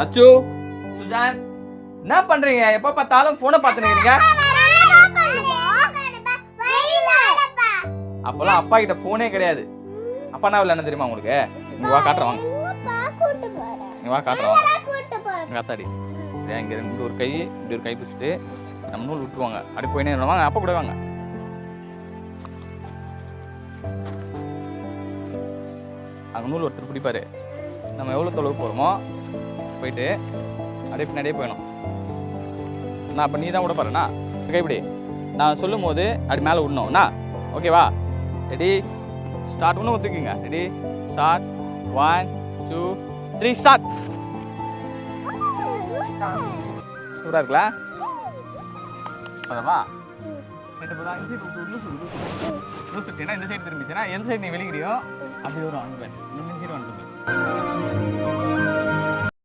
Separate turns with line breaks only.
அச்சு, சுஜான், என்ன பண்றீங்க? எப்ப பார்த்தாலும் போனை பார்த்துட்டு இருக்கீங்க. அப்பெல்லாம் அப்பா கிட்ட போனே கிடையாது. அப்பா என்ன விளையாட தெரியுமா உங்களுக்கு? இங்க வா காட்டுறேன் வாங்க. இங்க வா காட்டுறேன் வாங்க. இங்க அத்தாடி. இங்க இருந்து ஒரு கை, இப்படி ஒரு கை பிடிச்சிட்டு நம்ம நூல் விட்டுருவாங்க. அப்படி போயினே வாங்க, அப்பா கூட வாங்க. அங்க நூல் ஒருத்தர் பிடிப்பாரு. நம்ம எவ்வளோ தொலைவு போகிறோமோ போயிட்டு அப்படியே பின்னாடியே போயிடணும். நான் அப்போ நீ தான் விட பாருண்ணா. கைப்பிடி நான் சொல்லும் போது அப்படி மேலே விடணும்ண்ணா. ஓகேவா? Ready start. ஒன்று ஒத்துக்குங்க. Ready start. 1 2 3 ஸ்டார்ட். சூடாக இருக்குல்ல? அதவா லூசுட்டினா இந்த சைடு திரும்பிச்சுன்னா எந்த சைடு நீ வெளிக்கிறியோ அப்படி வரும். அங்கே இந்த சைடு வந்துட்டு